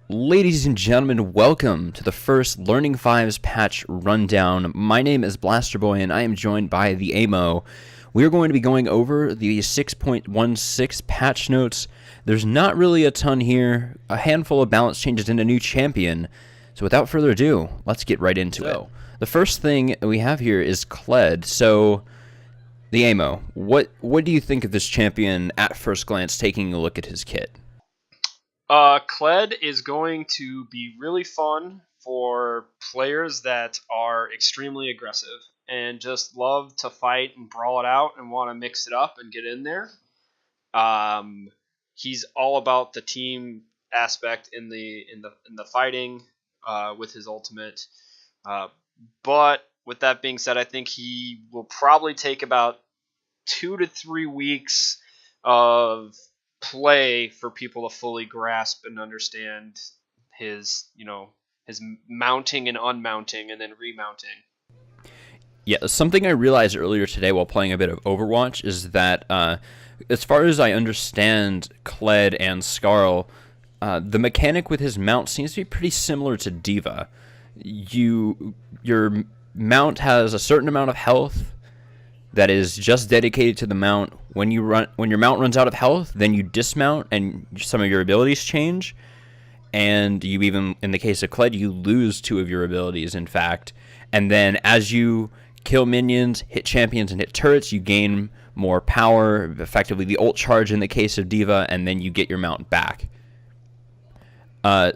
Ladies and gentlemen, welcome to the first Learning Fives patch rundown. My name is Blasterboy, and I am joined by theamo. We are going to be going over the 6.16 patch notes. There's not really a ton here, a handful of balance changes and a new champion. So without further ado, let's get right into it. The first thing we have here is Kled. So, theamo, what do you think of this champion at first glance, taking a look at his kit? Kled is going to be really fun for players that are extremely aggressive and just love to fight and brawl it out and want to mix it up and get in there. He's all about the team aspect in the fighting with his ultimate. But with that being said, I think he will probably take about 2 to 3 weeks of play for people to fully grasp and understand his mounting and unmounting and then remounting. Yeah, something I realized earlier today while playing a bit of Overwatch is that as far as I understand Kled and Skarl, the mechanic with his mount seems to be pretty similar to D.Va. Your mount has a certain amount of health that is just dedicated to the mount. When your mount runs out of health, then you dismount and some of your abilities change. And you even, in the case of Kled, you lose 2 of your abilities, in fact. And then as you kill minions, hit champions, and hit turrets, you gain more power, effectively the ult charge in the case of D.Va, and then you get your mount back.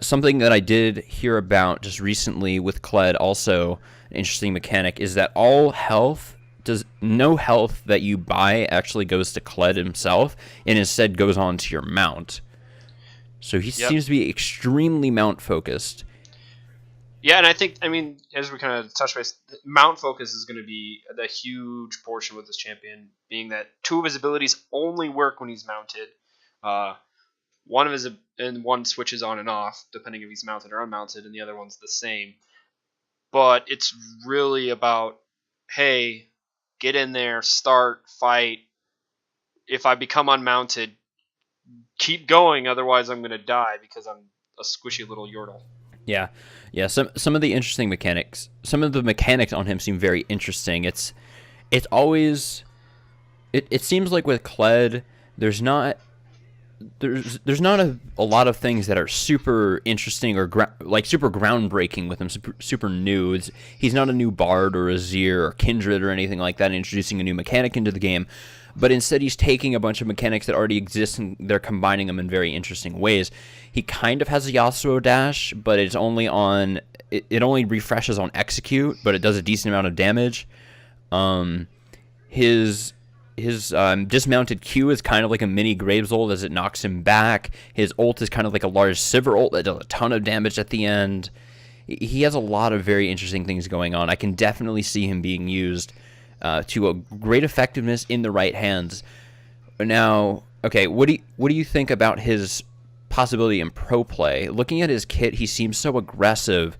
Something that I did hear about just recently with Kled, also an interesting mechanic, is that no health that you buy actually goes to Kled himself, and instead goes on to your mount. So he seems to be extremely mount focused. Yeah, and I think, as we kind of touched base, mount focus is going to be the huge portion with this champion, being that 2 of his abilities only work when he's mounted. One switches on and off, depending if he's mounted or unmounted, and the other one's the same. But it's really about, hey, get in there, start, fight. If I become unmounted, keep going, otherwise I'm going to die because I'm a squishy little Yordle. Yeah. Some of the interesting mechanics, some of the mechanics on him seem very interesting. It seems like with Kled, there's not a lot of things that are super interesting or super groundbreaking with him, super new. He's not a new Bard or Azir or Kindred or anything like that, introducing a new mechanic into the game. But instead, he's taking a bunch of mechanics that already exist and they're combining them in very interesting ways. He kind of has a Yasuo dash, but it only refreshes on execute, but it does a decent amount of damage. His dismounted Q is kind of like a mini Graves ult as it knocks him back. His ult is kind of like a large Sivir ult that does a ton of damage at the end. He has a lot of very interesting things going on. I can definitely see him being used to a great effectiveness in the right hands. Now, okay, what do you think about his possibility in pro play? Looking at his kit, he seems so aggressive,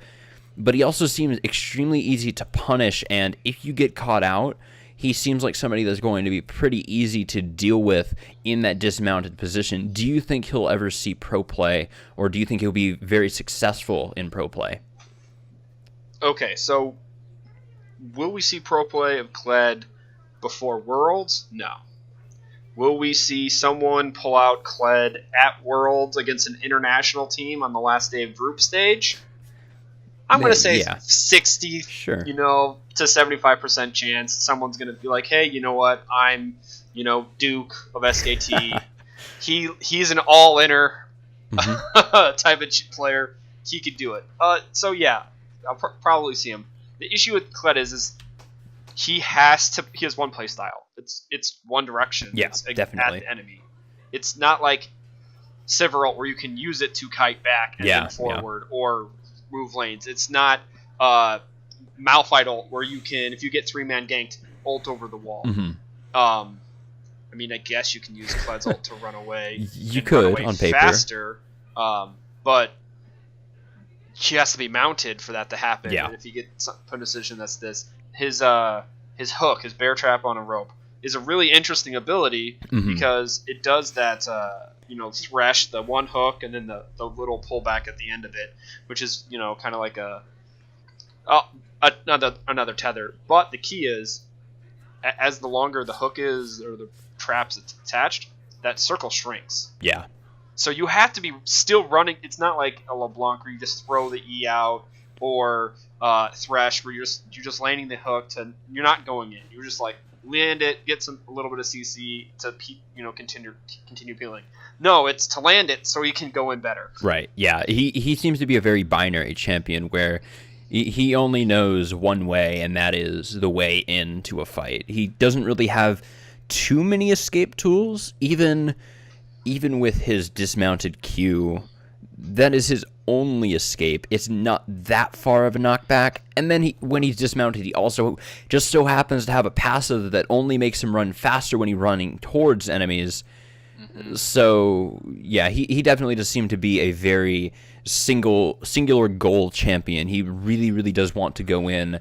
but he also seems extremely easy to punish, and if you get caught out, he seems like somebody that's going to be pretty easy to deal with in that dismounted position. Do you think he'll ever see pro play, or do you think he'll be very successful in pro play? Okay, so will we see pro play of Kled before Worlds? No. Will we see someone pull out Kled at Worlds against an international team on the last day of group stage? I'm going to say 60, sure, to 75% chance someone's going to be like, hey, you know what? I'm, Duke of SKT. He's an all-inner type of player. He could do it. So yeah, I'll probably see him. The issue with Kled is he has one play style. It's one direction. Yeah, it's definitely. At the enemy. It's not like Sivir ult where you can use it to kite back and then forward or move lanes. It's not Malphite ult where you can, if you get 3-man ganked, ult over the wall. Mm-hmm. I guess you can use Kled's ult to run away. You could on paper faster, but he has to be mounted for that to happen. Yeah. And if you get put in a position that's this, his hook, his bear trap on a rope, is a really interesting ability because it does that, thresh, the one hook, and then the little pullback at the end of it, which is, kind of like another tether. But the key is, as the longer the hook is or the trap's attached, that circle shrinks. Yeah. So you have to be still running. It's not like a LeBlanc where you just throw the E out, or Thresh where you're just landing the hook you're not going in. You're just like land it, get a little bit of CC to continue peeling. No, it's to land it so he can go in better. Right. Yeah. He seems to be a very binary champion where he only knows one way, and that is the way into a fight. He doesn't really have too many escape tools, even with his dismounted Q. That is his only escape. It's not that far of a knockback. And then when he's dismounted, he also just so happens to have a passive that only makes him run faster when he's running towards enemies. So, yeah, he definitely does seem to be a very singular goal champion. He really, really does want to go in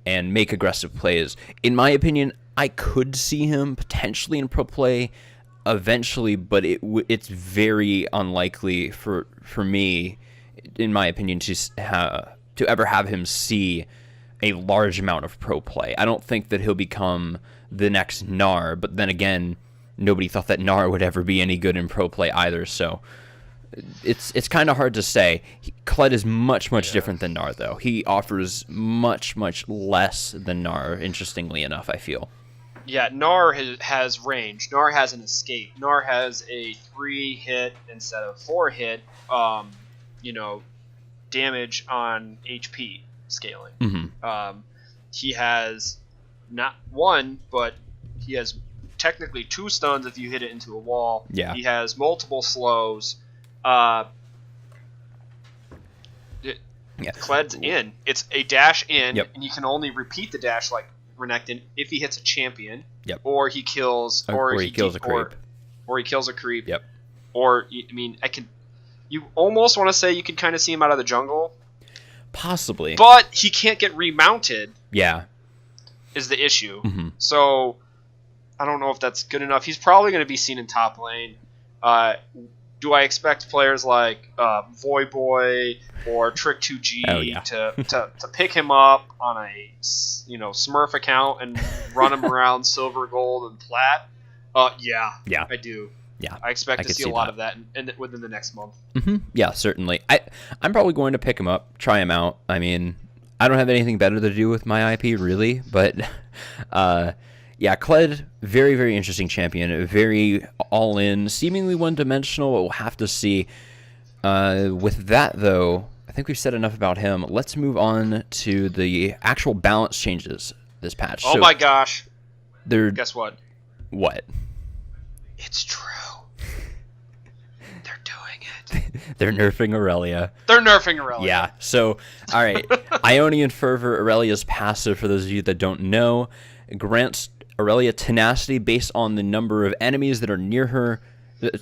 and make aggressive plays. In my opinion, I could see him potentially in pro play eventually, but it's very unlikely for me, in my opinion, to ever have him see a large amount of pro play. I don't think that he'll become the next Gnar, but then again, nobody thought that Gnar would ever be any good in pro play either, so it's kind of hard to say. Kled is much different than Gnar, though. He offers much less than Gnar, interestingly enough, I feel. Yeah, Gnar has range. Gnar has an escape. Gnar has a 3-hit instead of 4-hit, damage on HP scaling. He has not one, but he has technically 2 stuns if you hit it into a wall. Yeah. He has multiple slows. Kled's in. It's a dash in, and you can only repeat the dash like Renekton if he hits a champion, or he kills, or he kills a creep, or he kills a creep. Yep. Or you almost want to say you can kind of see him out of the jungle, possibly, but he can't get remounted. Yeah, is the issue. So I don't know if that's good enough. He's probably going to be seen in top lane. Do I expect players like Voyboy or Trick2G to pick him up on a Smurf account and run him around silver, gold, and plat? Yeah, I do. Yeah, I expect to see a lot of that within the next month. Yeah, certainly. I'm probably going to pick him up, try him out. I mean, I don't have anything better to do with my IP, really, but yeah, Kled, very, very interesting champion, very all-in, seemingly one-dimensional, but we'll have to see. With that, though, I think we've said enough about him. Let's move on to the actual balance changes this patch. Oh my gosh. Guess what? What? It's true. They're doing it. They're nerfing Aurelia. Yeah, so, all right. Ionian Fervor, Aurelia's passive, for those of you that don't know, grants Aurelia tenacity based on the number of enemies that are near her.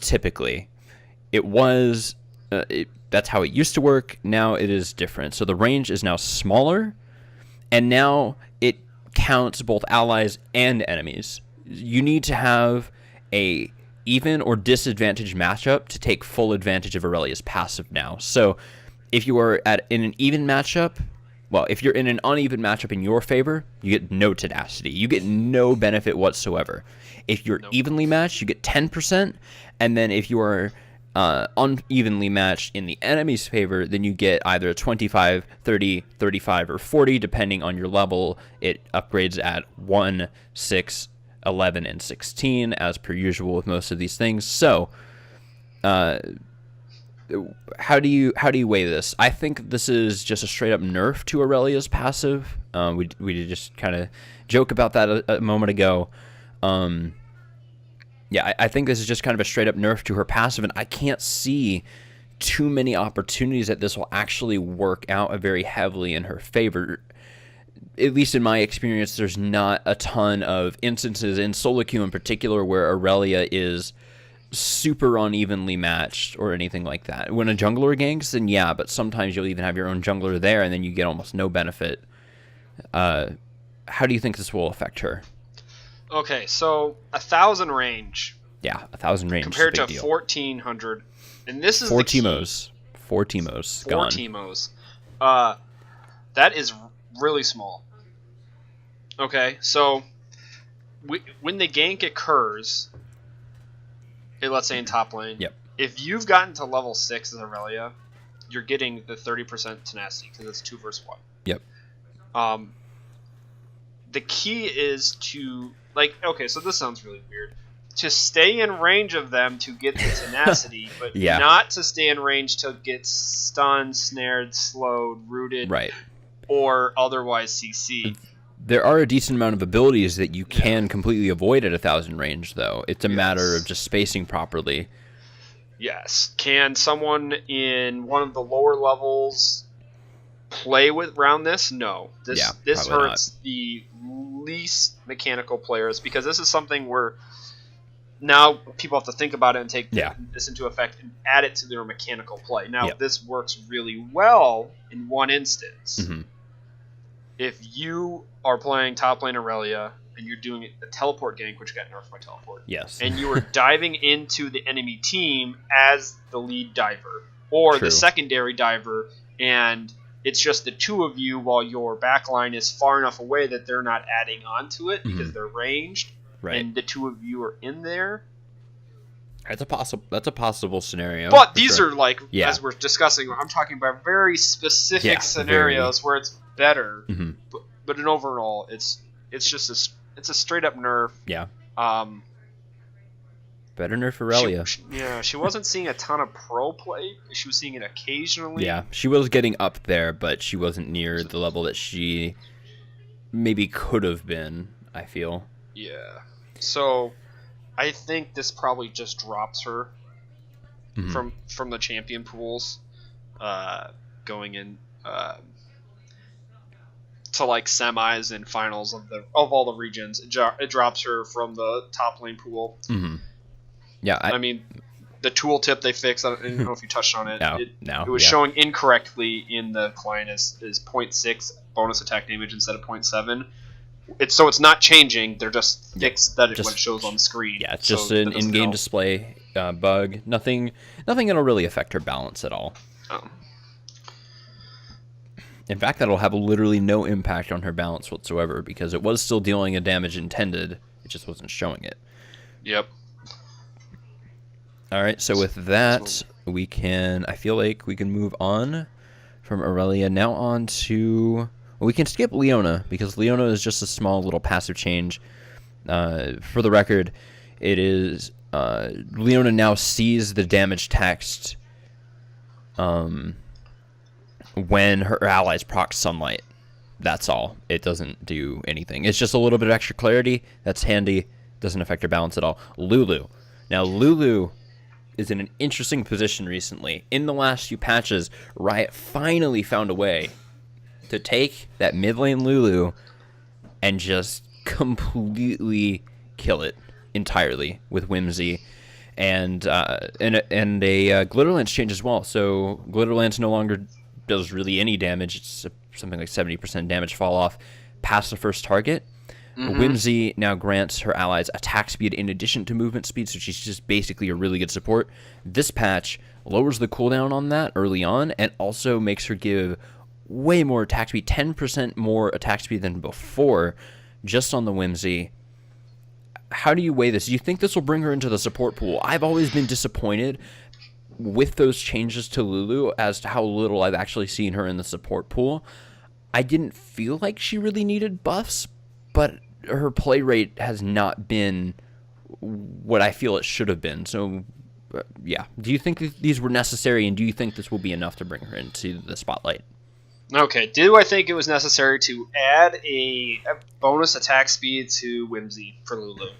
Typically, it was that's how it used to work. Now it is different. So the range is now smaller, and now it counts both allies and enemies. You need to have a even or disadvantaged matchup to take full advantage of Aurelia's passive now. So if you are in an even matchup, well, if you're in an uneven matchup in your favor, you get no tenacity. You get no benefit whatsoever. If you're evenly matched, you get 10%. And then if you are unevenly matched in the enemy's favor, then you get either 25, 30, 35, or 40, depending on your level. It upgrades at 1, 6, 11, and 16, as per usual with most of these things. So, how do you weigh this? I think this is just a straight up nerf to Aurelia's passive. We just kind of joke about that a moment ago. Yeah, I think this is just kind of a straight up nerf to her passive, and I can't see too many opportunities that this will actually work out very heavily in her favor. At least in my experience, there's not a ton of instances in solo queue in particular where Aurelia is super unevenly matched or anything like that. When a jungler ganks, then yeah, but sometimes you'll even have your own jungler there and then you get almost no benefit. How do you think this will affect her? Okay, so 1,000 range Yeah, 1,000 range compared is a to big deal. 1,400, and this is Four the key. Teemos. Four Teemos. Four Gone. Teemos. That is really small. Okay, so when the gank occurs, let's say in top lane, Yep. if you've gotten to level 6 as Aurelia, you're getting the 30% tenacity because it's 2 versus 1. Yep. The key is to, okay, so this sounds really weird. To stay in range of them to get the tenacity, but Yeah. not to stay in range to get stunned, snared, slowed, rooted, Right. or otherwise CC. There are a decent amount of abilities that you can completely avoid at 1,000 range, though. It's a matter of just spacing properly. Yes. Can someone in one of the lower levels play around this? No. This hurts the least mechanical players because this is something where now people have to think about it and take this into effect and add it to their mechanical play. Now, this works really well in one instance. Mm-hmm. If you are playing top lane Aurelia and you're doing a teleport gank, which got nerfed by teleport, and you are diving into the enemy team as the lead diver or the secondary diver, and it's just the two of you while your backline is far enough away that they're not adding on to it because they're ranged, and the two of you are in there. That's a possible scenario. But these are as we're discussing, I'm talking about very specific scenarios where it's better. Mm-hmm. But in overall, it's just a straight up nerf. Yeah. Better nerf Aurelia. She wasn't seeing a ton of pro play. She was seeing it occasionally. Yeah, she was getting up there, but she wasn't near the level that she maybe could have been, I feel. Yeah. So I think this probably just drops her from the champion pools going in to semis and finals of all the regions. It drops her from the top lane pool. Mm-hmm. Yeah, I mean, the tooltip they fixed, I don't know if you touched on it. It was showing incorrectly in the client as 0.6 bonus attack damage instead of 0.7. It's not changing. They're just fixed that what it shows on the screen. Yeah, it's just an in-game display bug. Nothing that'll really affect her balance at all. Oh. In fact, that'll have literally no impact on her balance whatsoever because it was still dealing a damage intended. It just wasn't showing it. Yep. All right, so with that, I feel like we can move on from Aurelia now on to... Well, we can skip Leona, because Leona is just a small little passive change. For the record, it is... Leona now sees the damage text when her allies proc Sunlight. That's all. It doesn't do anything. It's just a little bit of extra clarity. That's handy. Doesn't affect her balance at all. Lulu. Now, Lulu is in an interesting position recently. In the last few patches, Riot finally found a way to take that mid lane Lulu and just completely kill it entirely with Whimsy and a Glitterlance change as well. So Glitterlance no longer does really any damage. It's something like 70% damage fall off past the first target. Whimsy now grants her allies attack speed in addition to movement speed, so she's just basically a really good support. This patch lowers the cooldown on that early on and also makes her give way more attack speed, 10% more attack speed than before, just on the Whimsy. How do you weigh this? Do you think this will bring her into the support pool? I've always been disappointed with those changes to Lulu as to how little I've actually seen her in the support pool. I didn't feel like she really needed buffs, but her play rate has not been what I feel it should have been. So, yeah. Do you think these were necessary, and do you think this will be enough to bring her into the spotlight? Okay. Do I think it was necessary to add a bonus attack speed to Whimsy for Lulu?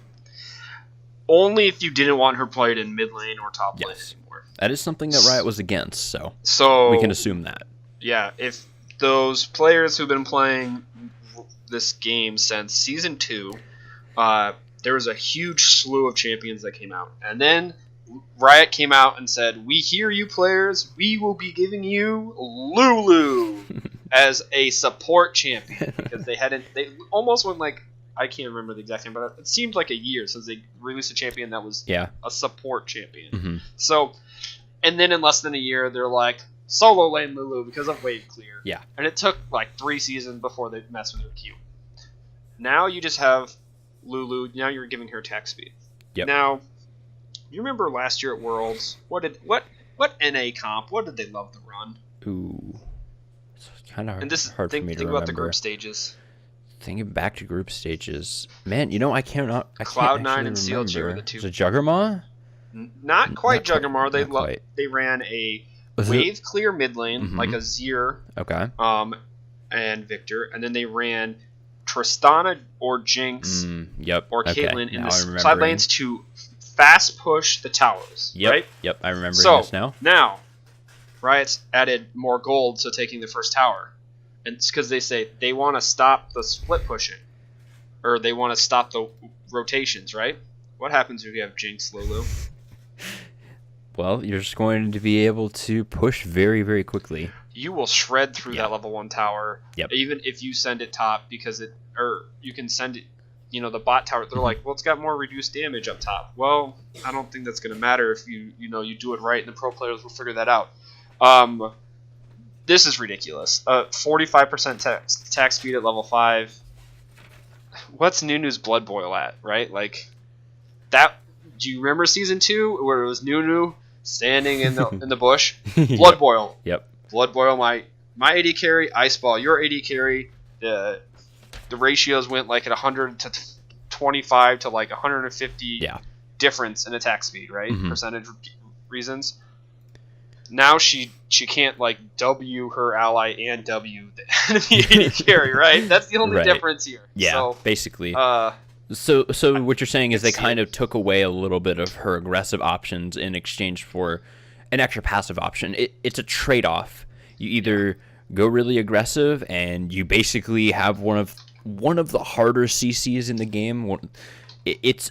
Only if you didn't want her played in mid lane or top lane anymore. That is something that Riot was against, so we can assume that. Yeah, if those players who've been playing this game since Season 2, there was a huge slew of champions that came out. And then Riot came out and said, "We hear you players, we will be giving you Lulu as a support champion." Because they almost went I can't remember the exact name, but it seemed like a year since they released a champion that was a support champion. Mm-hmm. So, and then in less than a year, they're like, solo lane Lulu because of wave clear. Yeah. And it took like 3 seasons before they messed with her Q. Now you just have Lulu. Now you're giving her attack speed. Yep. Now, you remember last year at Worlds? What NA comp? What did they love to run? Ooh. It's kind of hard, and this, hard think, for me to think remember. about the group stages. Thinking back to group stages. Man, I cannot. I Cloud9 can't and actually CLG were remember. the two. Was it Juggernaut? Not quite Juggernaut. Quite. They ran a Was wave clear mid lane, Mhm. like a Zir, Okay. and Victor, and then they ran Tristana or Jinx Yep. or Okay. Caitlyn in Now the I'm side remembering. lanes to fast push the towers. Yep. Right? Yep. I remember this now. Now, Riot's added more gold to taking the first tower. And it's because they say they want to stop the split pushing. Or they want to stop the rotations, right? What happens if you have Jinx, Lulu? Well, you're just going to be able to push very, very quickly. You will shred through Yeah. that level 1 tower, Yep. even if you send it top, or you can send it, the bot tower. They're like, well, it's got more reduced damage up top. Well, I don't think that's going to matter if you do it right, and the pro players will figure that out. This is ridiculous. 45% attack speed at level 5. What's Nunu's Blood Boil at, right? Like, that. Do you remember Season 2 where it was Nunu standing in the bush? Blood Boil. Yep. Blood Boil, my AD carry, Ice Ball, your AD carry. The ratios went like at 100 to 25 to like 150 difference in attack speed, right? Mhm. Percentage reasons. Now she can't like W her ally and W the enemy AD carry, right? That's the only Right. difference here. Yeah. So, basically. uh, So what you're saying is they it's- kind of took away a little bit of her aggressive options in exchange for an extra passive option. It's a trade-off. You either go really aggressive and you basically have one of the harder CCs in the game. It's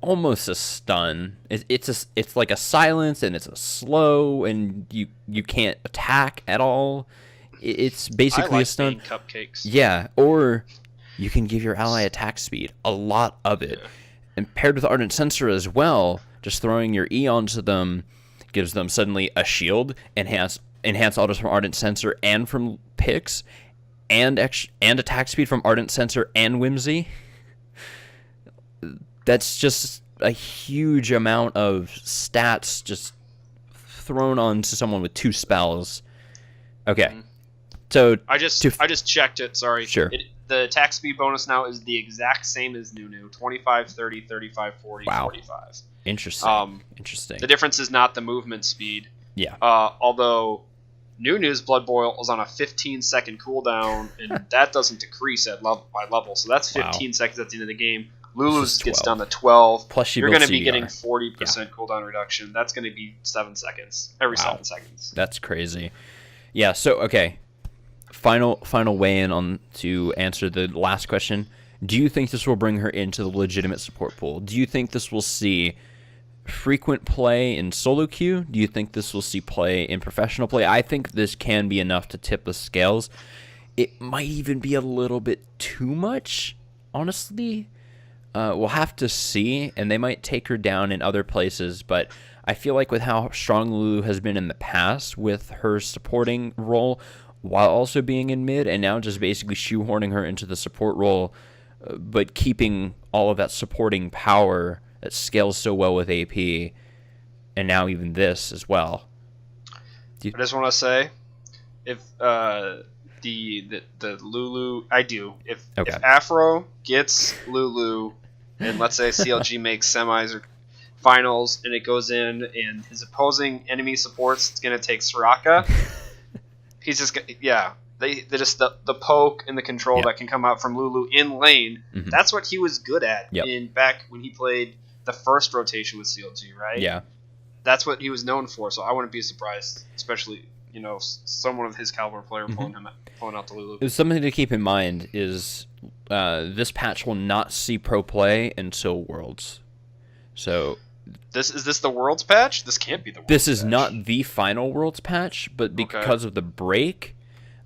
almost a stun. It's like a silence and it's a slow and you can't attack at all. It's basically I like a stun. being cupcakes. Yeah, or you can give your ally attack speed, a lot of it. Yeah. And paired with Ardent Sensor as well, just throwing your E onto them gives them suddenly a shield, enhance autos from Ardent Sensor and from Pix, and attack speed from Ardent Sensor and Whimsy. That's just a huge amount of stats just thrown onto someone with 2 spells. Okay. Mhm. So I just checked it, sorry. Sure. The attack speed bonus now is the exact same as Nunu. 25, 30, 35, 40, Wow. 45. interesting. Interesting. The difference is not the movement speed. Yeah. Although Nunu's Blood Boil is on a 15-second cooldown, and that doesn't decrease by level. So that's 15 seconds at the end of the game. Lulu's This is gets 12. down to 12. Plus You're going going to to be getting 40% cooldown reduction. That's going to be 7 seconds. Every Wow. 7 seconds. That's crazy. Yeah, so okay. Final weigh in on to answer the last question. Do you think this will bring her into the legitimate support pool? Do you think this will see frequent play in solo queue? Do you think this will see play in professional play? I think this can be enough to tip the scales. It might even be a little bit too much, honestly. We'll have to see, and they might take her down in other places, but I feel like with how strong Lulu has been in the past with her supporting role while also being in mid, and now just basically shoehorning her into the support role, but keeping all of that supporting power that scales so well with AP, and now even this as well. I just want to say, if the Lulu, I do. If Afro gets Lulu, and let's say CLG makes semis or finals, and it goes in, and his opposing enemy supports, it's gonna take Soraka. He's just They just the poke and the control that can come out from Lulu in lane. Mhm. That's what he was good at in back when he played the first rotation with CLG, right? Yeah. That's what he was known for. So I wouldn't be surprised, especially someone of his caliber player pulling out the Lulu. Something to keep in mind is this patch will not see pro play until Worlds. So Is this the Worlds patch? This can't be the Worlds this is patch. not the final Worlds patch, but because of the break,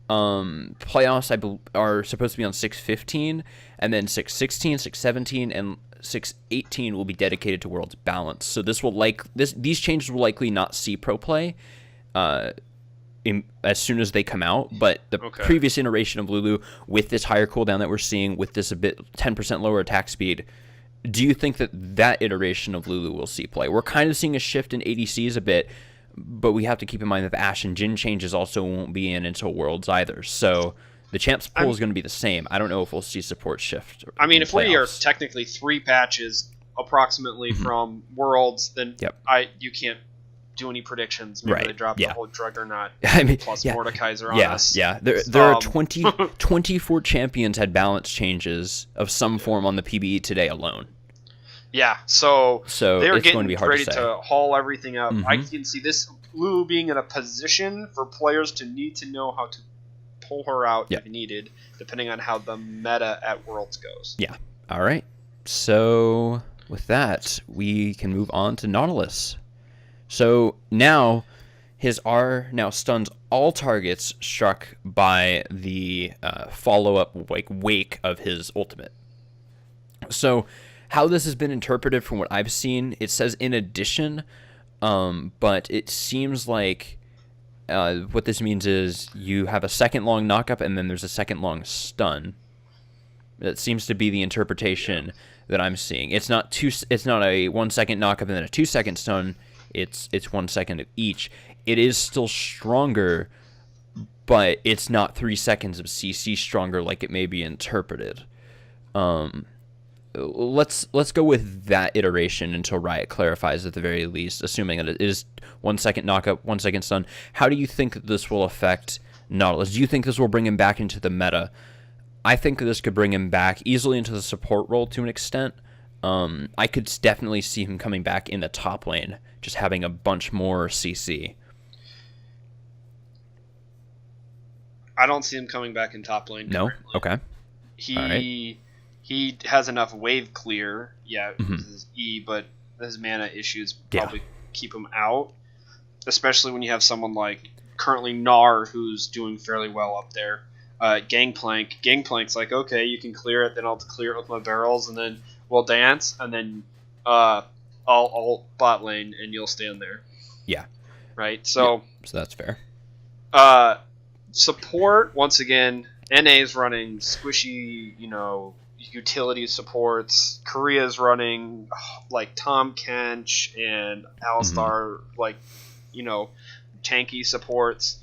Playoffs are supposed to be on 6/15, and then 6/16, 6/17, and 6/18 will be dedicated to Worlds Balance. So these changes will likely not see pro play as soon as they come out, but the previous iteration of Lulu, with this higher cooldown that we're seeing, with this a bit 10% lower attack speed, do you think that iteration of Lulu will see play? We're kind of seeing a shift in ADCs a bit, but we have to keep in mind that the Ashe and Jhin changes also won't be in until Worlds either. So the champs pool is going to be the same. I don't know if we'll see support shift. I mean, if we are technically 3 patches approximately from Worlds, then you can't do any predictions. Maybe they drop the whole drug or not. I mean, plus Mordekaiser on us. Yeah, there are 24 champions had balance changes of some form on the PBE today alone. Yeah, so they're getting going to be hard ready to haul everything up. I can see this Lulu being in a position for players to need to know how to pull her out if needed, depending on how the meta at Worlds goes. Yeah. All right. So with that, we can move on to Nautilus. So now his R now stuns all targets struck by the follow-up wake of his ultimate. So how this has been interpreted from what I've seen, it says in addition, but it seems like what this means is you have a second long knockup and then there's a second long stun. That seems to be the interpretation that I'm seeing. It's not a 1 second knockup and then a 2 second stun. It's 1 second of each. It is still stronger, but it's not 3 seconds of CC stronger like it may be interpreted. Let's go with that iteration until Riot clarifies at the very least, assuming that it is 1 second knockup, 1 second stun. How do you think that this will affect Nautilus? Do you think this will bring him back into the meta? I think this could bring him back easily into the support role to an extent. I could definitely see him coming back in the top lane, just having a bunch more CC. I don't see him coming back in top lane. No? Currently. Okay. He has enough wave clear, with his E, but his mana issues probably keep him out, especially when you have someone like currently Gnar who's doing fairly well up there. Gangplank's like, okay, you can clear it, then I'll clear it with my barrels, and then we'll dance, and then I'll bot lane, and you'll stand there. Yeah. Right? So that's fair. Support, once again, NA's running squishy, utility supports. Korea's running like Tom Kench and Alistar, tanky supports.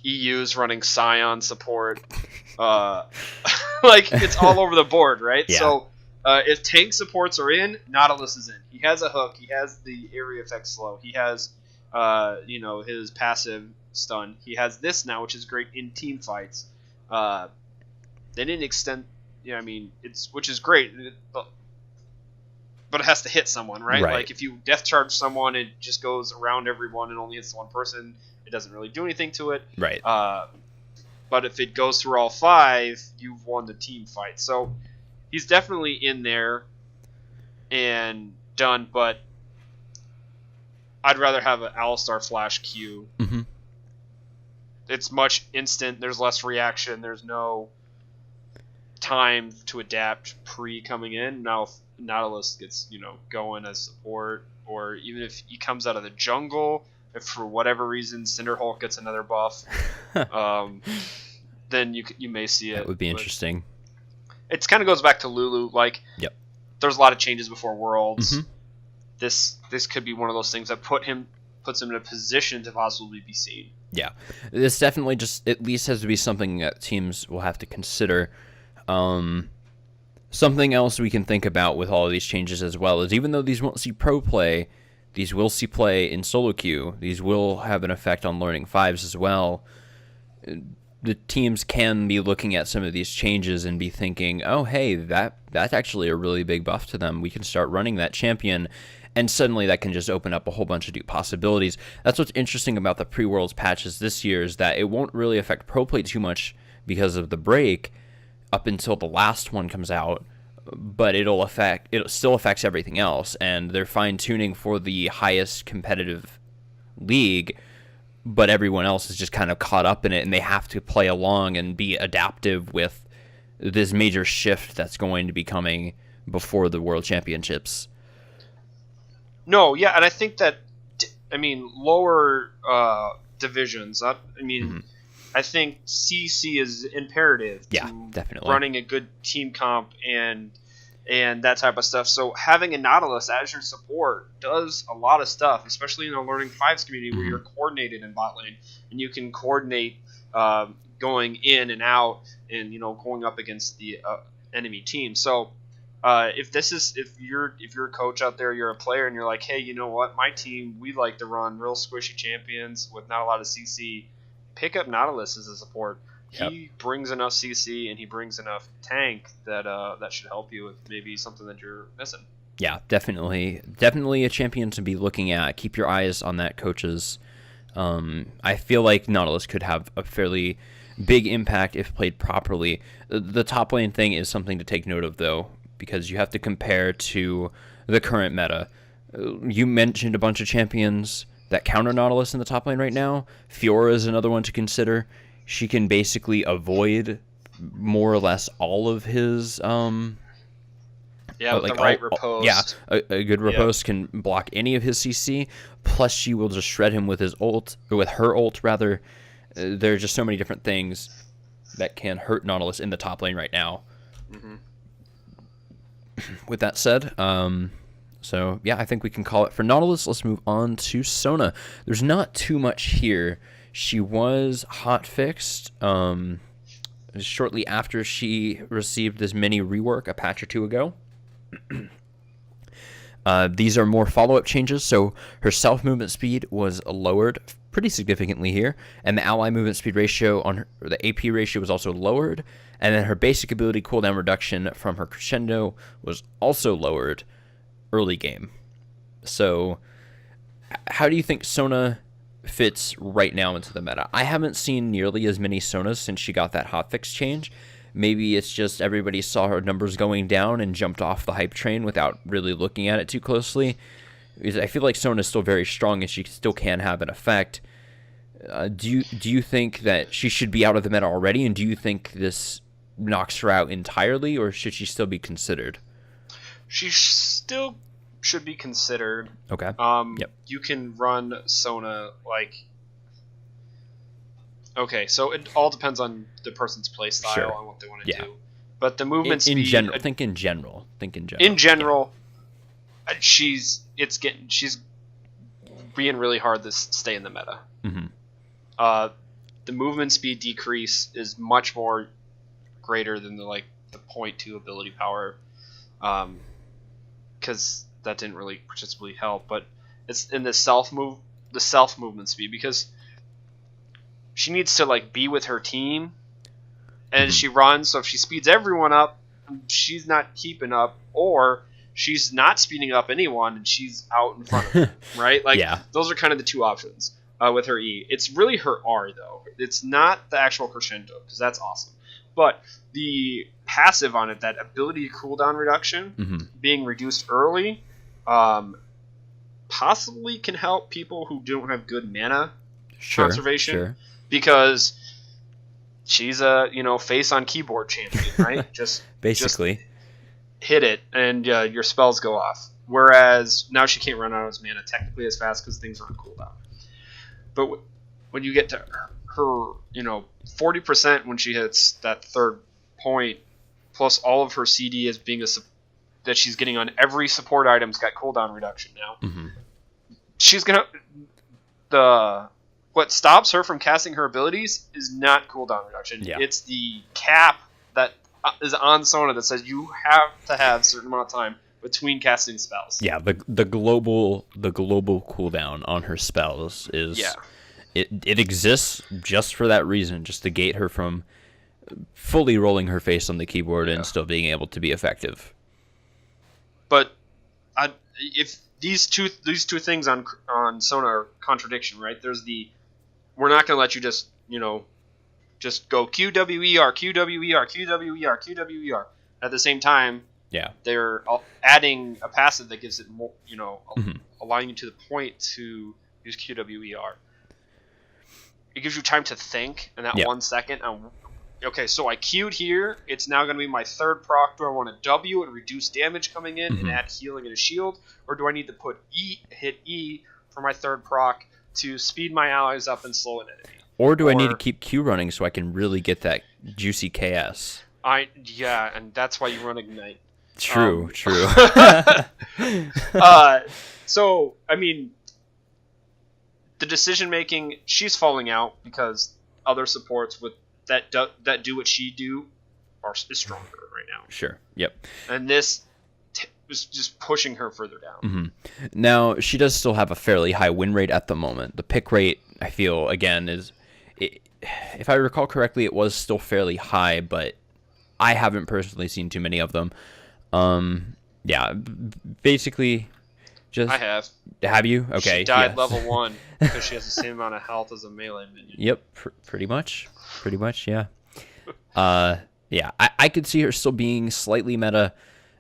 EU's running Scion support. It's all over the board, right? Yeah. So if tank supports are in, Nautilus is in. He has a hook. He has the area effect slow. He has, his passive stun. He has this now, which is great in team fights. They didn't extend, which is great, but it has to hit someone, right? Like if you death charge someone, it just goes around everyone and only hits one person. It doesn't really do anything to it. Right. But if it goes through all 5, you've won the team fight. So he's definitely in there and done, but I'd rather have an Alistar flash Q. Mm-hmm. It's much instant. There's less reaction. There's no time to adapt coming in. Now if Nautilus gets going as support, or even if he comes out of the jungle, if for whatever reason Cinderhulk gets another buff, then you may see it. That would be interesting. It kind of goes back to Lulu. There's a lot of changes before Worlds. Mm-hmm. This could be one of those things that puts him in a position to possibly be seen. Yeah, this definitely just at least has to be something that teams will have to consider. Something else we can think about with all of these changes as well is, even though these won't see pro play, these will see play in solo queue. These will have an effect on learning 5s as well. The teams can be looking at some of these changes and be thinking, oh, hey, that's actually a really big buff to them. We can start running that champion. And suddenly that can just open up a whole bunch of new possibilities. That's what's interesting about the pre-Worlds patches this year, is that it won't really affect pro play too much because of the break up until the last one comes out, but it still affects everything else, and they're fine-tuning for the highest competitive league but everyone else is just kind of caught up in it, and they have to play along and be adaptive with this major shift that's going to be coming before the World Championships. No, yeah, and I think that, lower divisions. I think CC is imperative to definitely running a good team comp and that type of stuff. So having a Nautilus as your support does a lot of stuff, especially in the Learning Fives community where you're coordinated in bot lane and you can coordinate going in and out and going up against the enemy team. So if you're a coach out there, you're a player, and you're like, hey, you know what, my team, we like to run real squishy champions with not a lot of CC. Pick up Nautilus as a support. Yep. He brings enough CC and he brings enough tank that should help you with maybe something that you're missing. Yeah, definitely a champion to be looking at. Keep your eyes on that, coaches. I feel like Nautilus could have a fairly big impact if played properly. The top lane thing is something to take note of, though, because you have to compare to the current meta. You mentioned a bunch of champions that counter Nautilus in the top lane right now. Fiora is another one to consider. She can basically avoid more or less all of his with the right riposte. A good riposte can block any of his CC. Plus, she will just shred him with his ult, or with her ult rather. There are just so many different things that can hurt Nautilus in the top lane right now. Mm-hmm. With that said, I think we can call it for Nautilus. Let's move on to Sona. There's not too much here. She was hotfixed shortly after she received this mini rework a patch or two ago. These are more follow-up changes, so her self-movement speed was lowered pretty significantly here, and the ally movement speed ratio the AP ratio was also lowered, and then her basic ability cooldown reduction from her crescendo was also lowered early game. So how do you think Sona fits right now into the meta? I haven't seen nearly as many Sonas since she got that hotfix change. Maybe it's just everybody saw her numbers going down and jumped off the hype train without really looking at it too closely. Because I feel like Sona is still very strong and she still can have an effect. Do you think that she should be out of the meta already, and do you think this knocks her out entirely, or should she still be considered? She still should be considered. Okay. You can run Sona okay, so it all depends on the person's play style and what they want to do. But the movement speed in general. In general, she's being really hard to stay in the meta. Mm-hmm. The movement speed decrease is much more greater than the 0.2 ability power, because that didn't really particularly help. But it's in the self movement speed, because she needs to be with her team, and she runs. So if she speeds everyone up, she's not keeping up, or she's not speeding up anyone and she's out in front of them, right? Those are kind of the two options with her E. It's really her R, though. It's not the actual crescendo, because that's awesome. But the passive on it, that ability cooldown reduction, being reduced early, possibly can help people who don't have good mana conservation. Sure. Because she's a face on keyboard champion, right? Just basically just hit it and your spells go off. Whereas now she can't run out of mana technically as fast because things are on cooldown. But when you get to her 40% when she hits that third point, plus all of her CD as being that she's getting on every support item's got cooldown reduction now. Mm-hmm. She's gonna what stops her from casting her abilities is not cooldown reduction. Yeah. It's the cap that is on Sona that says you have to have a certain amount of time between casting spells. Yeah, the global cooldown on her spells is it exists just for that reason, just to gate her from fully rolling her face on the keyboard and still being able to be effective. But if these two things on Sona are contradiction, right? There's we're not going to let you just go QWER, QWER, QWER, QWER. At the same time, they're adding a passive that gives it more, allowing you to the point to use QWER. it gives you time to think in that Yeah. 1 second. Okay, so I queued here. It's now going to be my third proc. Do I want to W and reduce damage coming in and add healing and a shield? Or do I need to hit E for my third proc to speed my allies up and slow an enemy? Or do I need to keep Q running so I can really get that juicy KS? Yeah, and that's why you run Ignite. True. So, I mean, the decision making, she's falling out because other supports that do what she do is stronger right now. Sure. Yep. And this was just pushing her further down. Now, she does still have a fairly high win rate at the moment. The pick rate, I feel, again, if I recall correctly, it was still fairly high, but I haven't personally seen too many of them. Yeah, basically, just... I have. Have you? Okay. She died yes. level 1 because she has the same amount of health as a melee minion. Yep, pretty much, yeah. Yeah, I could see her still being slightly meta.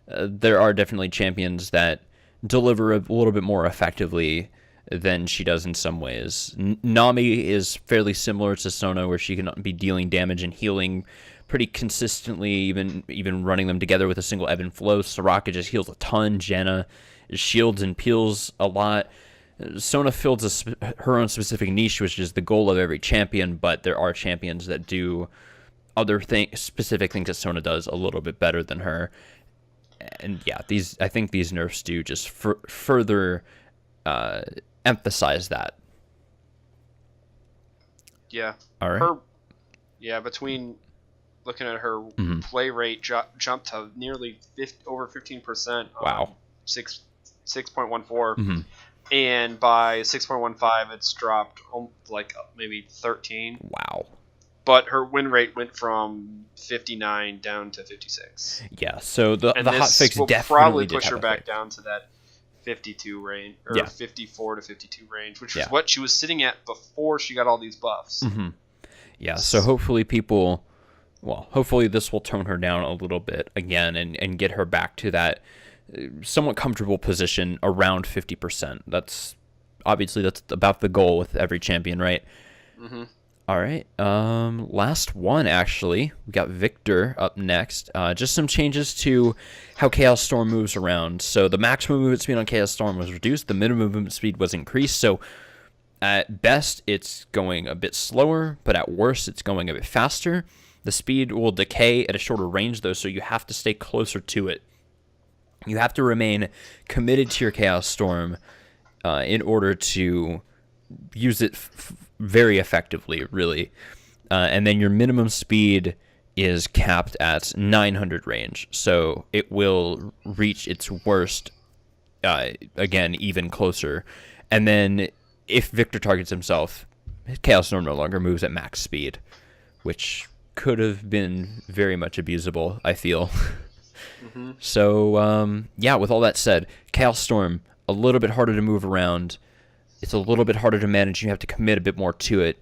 There are definitely champions that deliver a little bit more effectively than she does in some ways. Nami is fairly similar to Sona, where she can be dealing damage and healing pretty consistently, even running them together with a single ebb and flow. Soraka just heals a ton. Janna shields and peels a lot. Sona fills her own specific niche, which is the goal of every champion, but there are champions that do other specific things that Sona does a little bit better than her. And yeah, I think these nerfs do just further emphasize that. Yeah. All right. Between looking at her play rate jumped to nearly over 15%. Wow. 6.14. And by 6.15, it's dropped like maybe 13. Wow. But her win rate went from 59 down to 56. Yeah, so the hotfix will definitely probably did push have her a back effect. down to that 52 range, or Yeah. 54 to 52 range, which is what she was sitting at before she got all these buffs. Yeah, so hopefully hopefully this will tone her down a little bit again and get her back to that somewhat comfortable position around 50%. That's about the goal with every champion, right? All right. Last one, actually. We got Victor up next. Just some changes to how Chaos Storm moves around. So the maximum movement speed on Chaos Storm was reduced. The minimum movement speed was increased. So at best, it's going a bit slower, but at worst, it's going a bit faster. The speed will decay at a shorter range, though, so you have to stay closer to it. You have to remain committed to your Chaos Storm in order to use it very effectively, really. And then your minimum speed is capped at 900 range, so it will reach its worst, again, even closer. And then if Victor targets himself, Chaos Storm no longer moves at max speed, which could have been very much abusable, I feel. So, yeah, with all that said, Chaos Storm, a little bit harder to move around. It's a little bit harder to manage. You have to commit a bit more to it.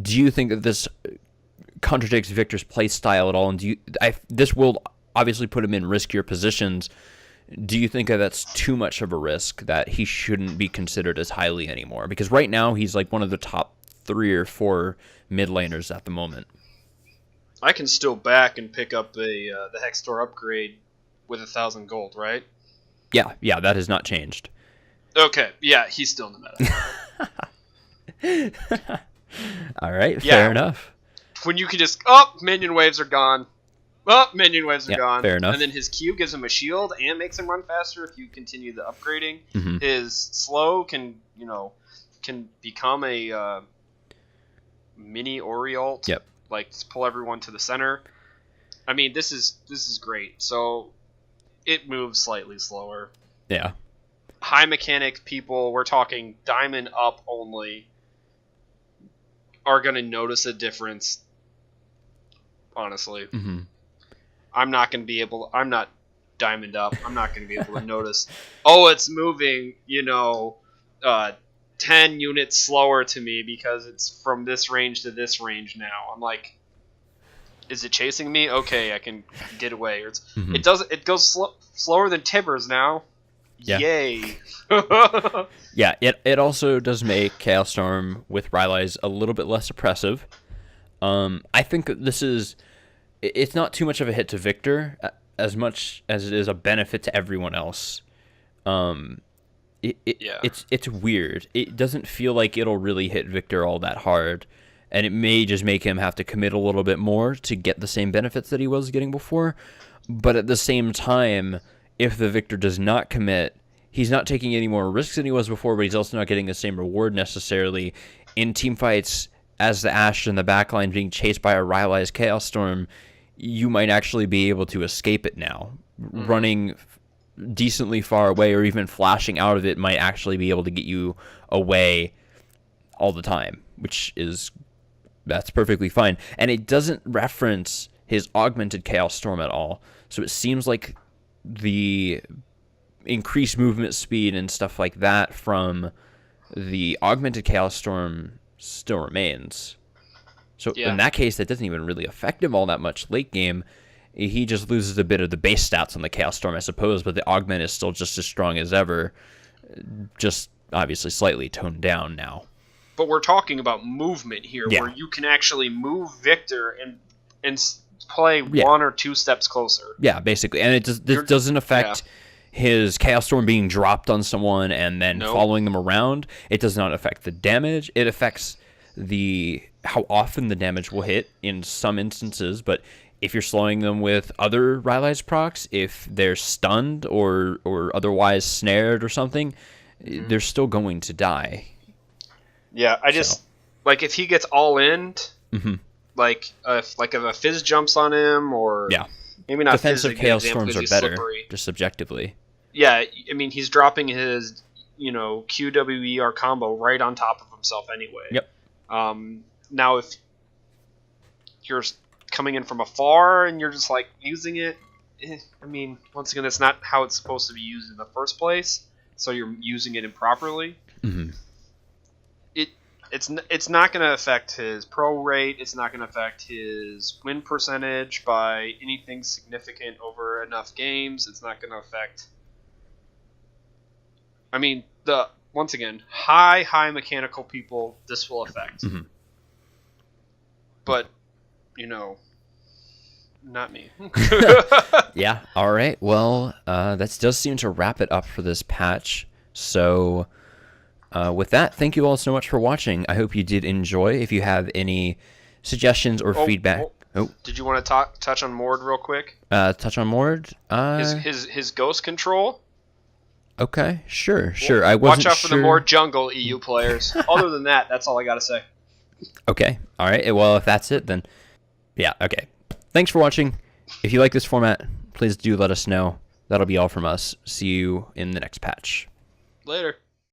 Do you think that this contradicts Victor's play style at all? And this will obviously put him in riskier positions. Do you think that that's too much of a risk, that he shouldn't be considered as highly anymore? Because right now he's like one of the top 3 or 4 mid laners at the moment. I can still back and pick up the Hex Door upgrade with 1,000 gold, right? Yeah, that has not changed. Okay, yeah, he's still in the meta. All right, fair enough. When you can just, minion waves are gone. Minion waves are gone. Fair enough. And then his Q gives him a shield and makes him run faster if you continue the upgrading. His slow can become a mini Oriult. Yep. Like, pull everyone to the center. I mean, this is great. So, it moves slightly slower. Yeah. High mechanic people, we're talking diamond up only, are going to notice a difference, honestly. I'm not diamond up. I'm not going to be able to notice, it's moving, 10 units slower to me because it's from this range to this range now. I'm like, is it chasing me? Okay, I can get away. It goes slower than Tibbers now. Yeah. Yay. Yeah, it also does make Chaos Storm with Rylai's a little bit less oppressive. I think this is... It's not too much of a hit to Victor as much as it is a benefit to everyone else. Yeah. It's weird. It doesn't feel like it'll really hit Victor all that hard, and it may just make him have to commit a little bit more to get the same benefits that he was getting before. But at the same time, if the Victor does not commit, he's not taking any more risks than he was before, but he's also not getting the same reward necessarily. In team fights, as the Ashe in the backline being chased by a Rylai's Chaos Storm, you might actually be able to escape it now. Running decently far away or even flashing out of it might actually be able to get you away all the time, that's perfectly fine. And it doesn't reference his augmented Chaos Storm at all, so it seems like the increased movement speed and stuff like that from the augmented Chaos Storm still remains. So in that case, that doesn't even really affect him all that much late game. He just loses a bit of the base stats on the Chaos Storm, I suppose, but the augment is still just as strong as ever, just obviously slightly toned down now. But we're talking about movement here, where you can actually move Victor and play 1 or 2 steps closer. Yeah, basically. And this doesn't affect his Chaos Storm being dropped on someone and then following them around. It does not affect the damage. It affects how often the damage will hit in some instances, but if you're slowing them with other Rylai's procs, if they're stunned or otherwise snared or something, they're still going to die. Yeah, like if he gets all in, like if a Fizz jumps on him, or maybe not. Defensive Fizz, Chaos Storms are better, slippery. Just subjectively. Yeah, I mean he's dropping his QWER combo right on top of himself anyway. Yep. Now if you're coming in from afar and you're just like using it, I mean, once again, that's not how it's supposed to be used in the first place, so you're using it improperly. It's not going to affect his pro rate. It's not going to affect his win percentage by anything significant over enough games. It's not going to affect... I mean, once again, high mechanical people, this will affect. But, not me. Yeah, all right. Well, that does seem to wrap it up for this patch. So, with that, thank you all so much for watching. I hope you did enjoy. If you have any suggestions or feedback... Did you want to touch on Mord real quick? Touch on Mord? His ghost control? Okay, sure. I wasn't Watch out for the Mord jungle, EU players. Other than that, that's all I got to say. Okay, all right. Well, if that's it, then... Yeah, okay. Thanks for watching. If you like this format, please do let us know. That'll be all from us. See you in the next patch. Later.